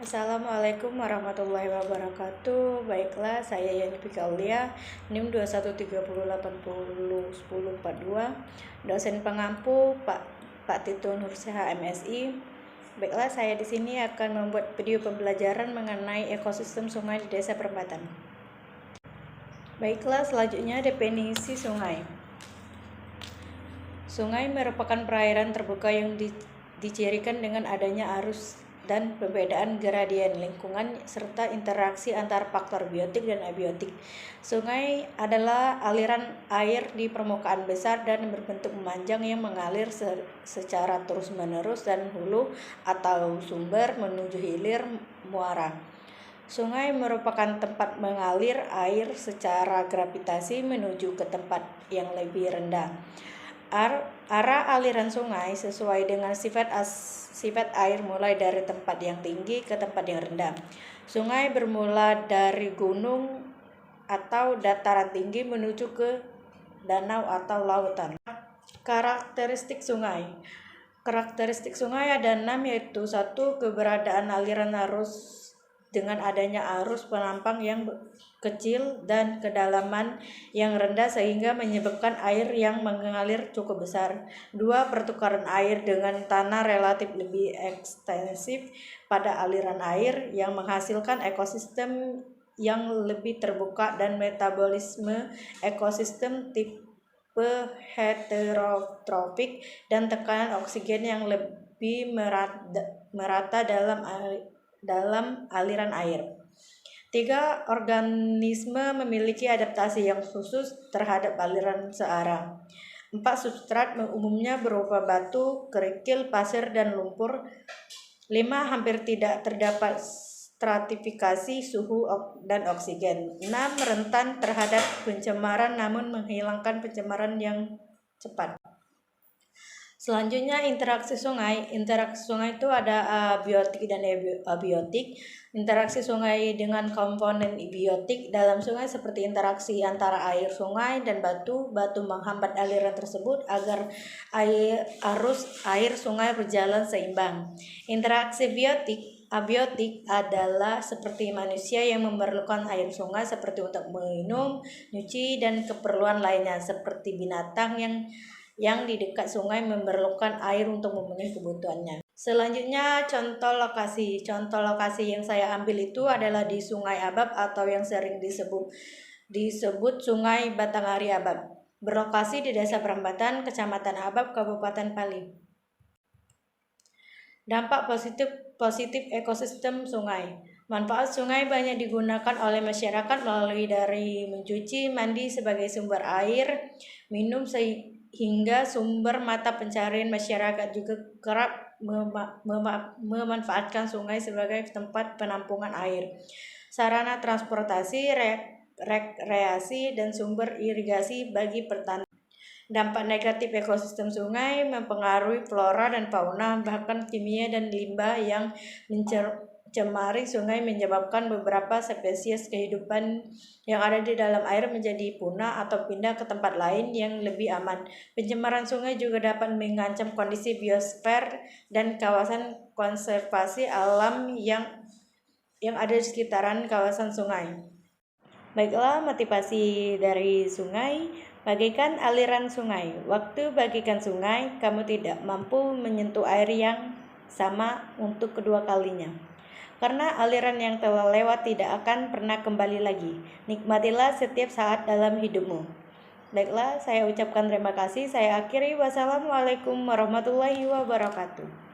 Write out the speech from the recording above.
Assalamualaikum warahmatullahi wabarakatuh. Baiklah, saya Yani Pika Aulia, NIM 2130801042, dosen pengampu Pak Tito Nurseha MSI. Baiklah, saya di sini akan membuat video pembelajaran mengenai ekosistem sungai di Desa Perempatan. Baiklah, selanjutnya definisi sungai. Sungai merupakan perairan terbuka yang dicirikan dengan adanya arus dan perbedaan gradien lingkungan serta interaksi antar faktor biotik dan abiotik. Sungai adalah aliran air di permukaan besar dan berbentuk memanjang yang mengalir secara terus-menerus dan hulu atau sumber menuju hilir muara. Sungai merupakan tempat mengalir air secara gravitasi menuju ke tempat yang lebih rendah. Arah aliran sungai sesuai dengan sifat air mulai dari tempat yang tinggi ke tempat yang rendah. Sungai bermula dari gunung atau dataran tinggi menuju ke danau atau lautan. Karakteristik sungai. Karakteristik sungai ada 6, yaitu 1. Keberadaan aliran arus dengan adanya arus penampang yang kecil dan kedalaman yang rendah sehingga menyebabkan air yang mengalir cukup besar. 2. Pertukaran air dengan tanah relatif lebih ekstensif pada aliran air yang menghasilkan ekosistem yang lebih terbuka dan metabolisme ekosistem tipe heterotropik dan tekanan oksigen yang lebih merata dalam aliran air. 3. Organisme memiliki adaptasi yang khusus terhadap aliran searah. 4. Substrat umumnya berupa batu, kerikil, pasir, dan lumpur. 5. Hampir tidak terdapat stratifikasi suhu dan oksigen. 6. Rentan terhadap pencemaran namun menghilangkan pencemaran yang cepat. Selanjutnya interaksi sungai. Interaksi sungai itu ada biotik dan abiotik. Interaksi sungai dengan komponen biotik dalam sungai seperti interaksi antara air sungai dan batu. Batu menghambat aliran tersebut agar arus air sungai berjalan seimbang. Interaksi abiotik adalah seperti manusia yang memerlukan air sungai seperti untuk minum, nyuci, dan keperluan lainnya, seperti binatang yang di dekat sungai memerlukan air untuk memenuhi kebutuhannya. Selanjutnya contoh lokasi. Contoh lokasi yang saya ambil itu adalah di Sungai Abab atau yang sering disebut Sungai Batanghari Abab. Berlokasi di Desa Perempatan, Kecamatan Abab, Kabupaten Pali. Dampak positif ekosistem sungai. Manfaat sungai banyak digunakan oleh masyarakat melalui dari mencuci, mandi sebagai sumber air minum hingga sumber mata pencarian. Masyarakat juga kerap memanfaatkan sungai sebagai tempat penampungan air, sarana transportasi, rekreasi, dan sumber irigasi bagi pertanian. Dampak negatif ekosistem sungai mempengaruhi flora dan fauna, bahkan kimia dan limbah yang mencemari sungai menyebabkan beberapa spesies kehidupan yang ada di dalam air menjadi punah atau pindah ke tempat lain yang lebih aman. Pencemaran sungai juga dapat mengancam kondisi biosfer dan kawasan konservasi alam yang ada di sekitaran kawasan sungai. Baiklah, motivasi dari sungai. Bagaikan aliran sungai. Waktu bagikan sungai, kamu tidak mampu menyentuh air yang sama untuk kedua kalinya. Karena aliran yang telah lewat tidak akan pernah kembali lagi. Nikmatilah setiap saat dalam hidupmu. Baiklah, saya ucapkan terima kasih. Saya akhiri. Wassalamualaikum warahmatullahi wabarakatuh.